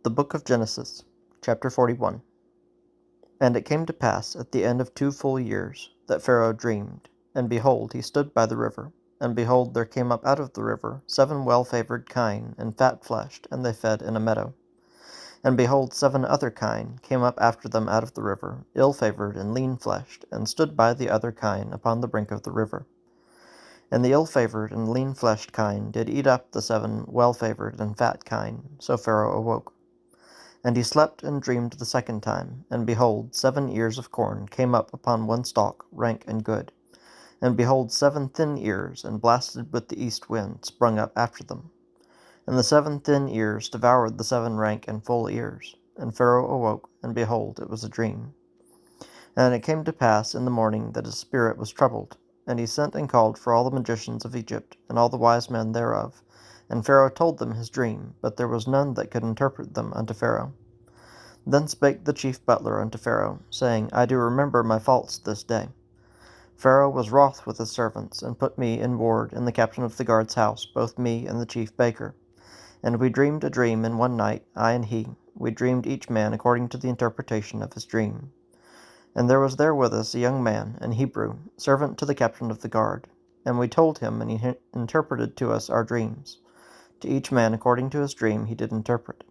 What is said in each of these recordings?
The Book of Genesis, chapter 41. And it came to pass at the end of 2 full years that Pharaoh dreamed, and behold, he stood by the river. And behold, there came up out of the river 7 well-favored kine and fat-fleshed, and they fed in a meadow. And behold, 7 other kine came up after them out of the river, ill-favored and lean-fleshed, and stood by the other kine upon the brink of the river. And the ill-favored and lean-fleshed kine did eat up the 7 well-favored and fat kine. So Pharaoh awoke. And he slept and dreamed the second time, and behold, 7 ears of corn came up upon one stalk, rank and good. And behold, 7 thin ears, and blasted with the east wind, sprung up after them. And the 7 thin ears devoured the 7 rank and full ears. And Pharaoh awoke, and behold, it was a dream. And it came to pass in the morning that his spirit was troubled. And he sent and called for all the magicians of Egypt, and all the wise men thereof. And Pharaoh told them his dream, but there was none that could interpret them unto Pharaoh. Then spake the chief butler unto Pharaoh, saying, I do remember my faults this day. Pharaoh was wroth with his servants, and put me in ward in the captain of the guard's house, both me and the chief baker. And we dreamed a dream in one night, I and he. We dreamed each man according to the interpretation of his dream. And there was there with us a young man, an Hebrew, servant to the captain of the guard. And we told him, and he interpreted to us our dreams. To each man according to his dream he did interpret.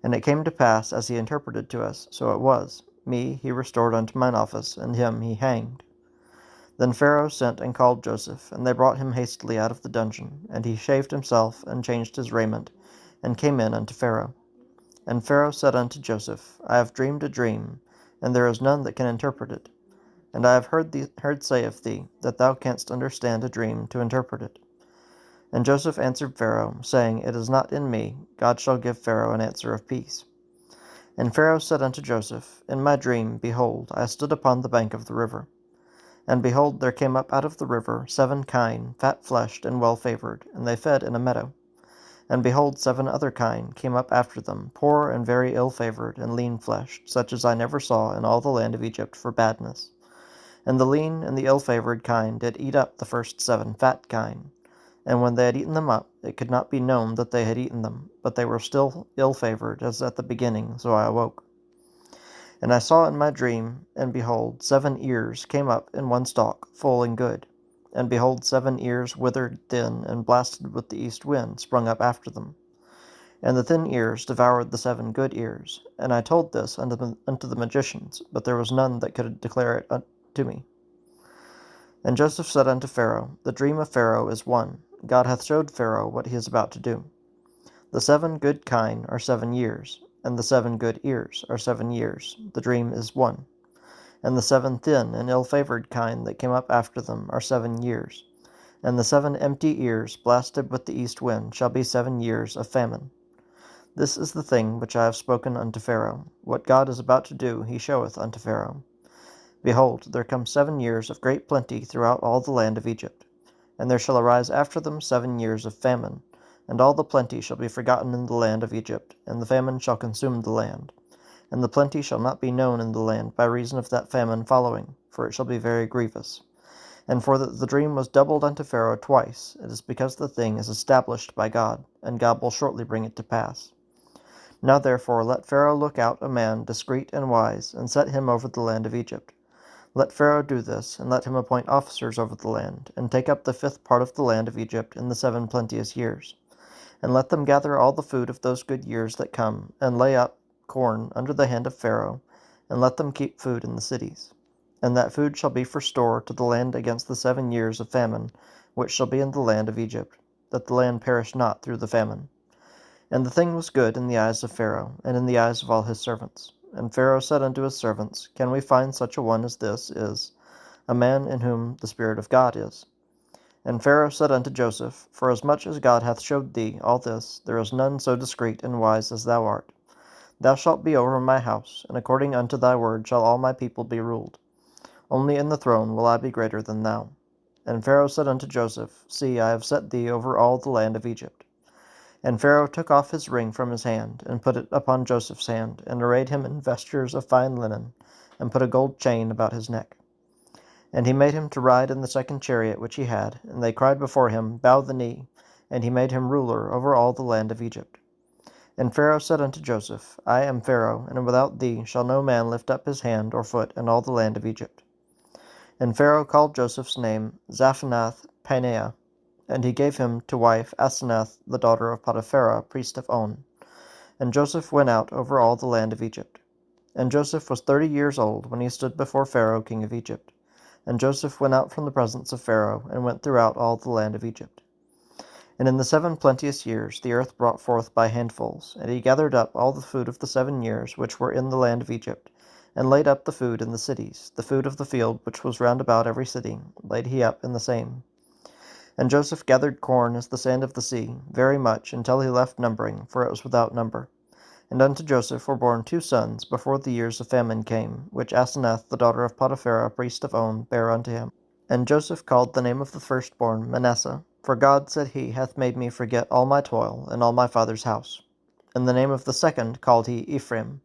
And it came to pass, as he interpreted to us, so it was. Me he restored unto mine office, and him he hanged. Then Pharaoh sent and called Joseph, and they brought him hastily out of the dungeon. And he shaved himself, and changed his raiment, and came in unto Pharaoh. And Pharaoh said unto Joseph, I have dreamed a dream, and there is none that can interpret it. And I have heard say of thee, that thou canst understand a dream to interpret it. And Joseph answered Pharaoh, saying, It is not in me. God shall give Pharaoh an answer of peace. And Pharaoh said unto Joseph, In my dream, behold, I stood upon the bank of the river. And behold, there came up out of the river 7 kine, fat-fleshed and well-favored, and they fed in a meadow. And behold, 7 other kine came up after them, poor and very ill-favored and lean-fleshed, such as I never saw in all the land of Egypt for badness. And the lean and the ill-favored kine did eat up the first 7 fat kine. And when they had eaten them up, it could not be known that they had eaten them, but they were still ill-favored as at the beginning, so I awoke. And I saw in my dream, and behold, 7 ears came up in one stalk, full and good. And behold, 7 ears withered thin, and blasted with the east wind, sprung up after them. And the thin ears devoured the 7 good ears. And I told this unto the magicians, but there was none that could declare it to me. And Joseph said unto Pharaoh, The dream of Pharaoh is one. God hath showed Pharaoh what he is about to do. The 7 good kine are 7 years, and the 7 good ears are 7 years. The dream is one. And the 7 thin and ill-favored kine that came up after them are 7 years. And the 7 empty ears, blasted with the east wind, shall be 7 years of famine. This is the thing which I have spoken unto Pharaoh. What God is about to do he showeth unto Pharaoh. Behold, there come 7 years of great plenty throughout all the land of Egypt. And there shall arise after them 7 years of famine, and all the plenty shall be forgotten in the land of Egypt, and the famine shall consume the land. And the plenty shall not be known in the land by reason of that famine following, for it shall be very grievous. And for that the dream was doubled unto Pharaoh twice, it is because the thing is established by God, and God will shortly bring it to pass. Now therefore let Pharaoh look out a man discreet and wise, and set him over the land of Egypt. Let Pharaoh do this, and let him appoint officers over the land, and take up the 5th part of the land of Egypt in the 7 plenteous years. And let them gather all the food of those good years that come, and lay up corn under the hand of Pharaoh, and let them keep food in the cities. And that food shall be for store to the land against the 7 years of famine, which shall be in the land of Egypt, that the land perish not through the famine. And the thing was good in the eyes of Pharaoh, and in the eyes of all his servants. And Pharaoh said unto his servants, Can we find such a one as this is, a man in whom the Spirit of God is? And Pharaoh said unto Joseph, Forasmuch as God hath showed thee all this, there is none so discreet and wise as thou art. Thou shalt be over my house, and according unto thy word shall all my people be ruled. Only in the throne will I be greater than thou. And Pharaoh said unto Joseph, See, I have set thee over all the land of Egypt. And Pharaoh took off his ring from his hand, and put it upon Joseph's hand, and arrayed him in vestures of fine linen, and put a gold chain about his neck. And he made him to ride in the 2nd chariot which he had, and they cried before him, Bow the knee, and he made him ruler over all the land of Egypt. And Pharaoh said unto Joseph, I am Pharaoh, and without thee shall no man lift up his hand or foot in all the land of Egypt. And Pharaoh called Joseph's name Zaphanath-Paneah, and he gave him to wife Asenath the daughter of Potiphera, priest of On. And Joseph went out over all the land of Egypt. And Joseph was 30 years old when he stood before Pharaoh king of Egypt. And Joseph went out from the presence of Pharaoh, and went throughout all the land of Egypt. And in the 7 plenteous years the earth brought forth by handfuls, and he gathered up all the food of the 7 years which were in the land of Egypt, and laid up the food in the cities, the food of the field which was round about every city, laid he up in the same. And Joseph gathered corn as the sand of the sea, very much, until he left numbering, for it was without number. And unto Joseph were born 2 sons before the years of famine came, which Asenath the daughter of Potiphera, priest of On, bare unto him. And Joseph called the name of the firstborn Manasseh, for God, said he, hath made me forget all my toil and all my father's house. And the name of the second called he Ephraim,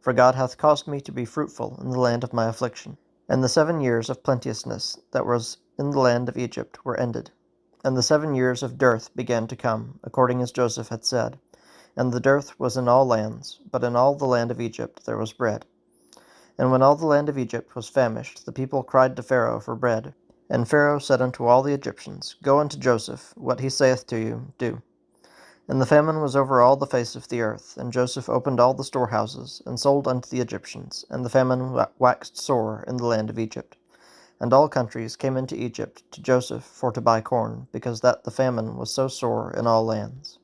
for God hath caused me to be fruitful in the land of my affliction. And the 7 years of plenteousness that was in the land of Egypt were ended. And the 7 years of dearth began to come, according as Joseph had said. And the dearth was in all lands, but in all the land of Egypt there was bread. And when all the land of Egypt was famished, the people cried to Pharaoh for bread. And Pharaoh said unto all the Egyptians, Go unto Joseph, what he saith to you, do. And the famine was over all the face of the earth, and Joseph opened all the storehouses, and sold unto the Egyptians, and the famine waxed sore in the land of Egypt. And all countries came into Egypt to Joseph for to buy corn, because that the famine was so sore in all lands.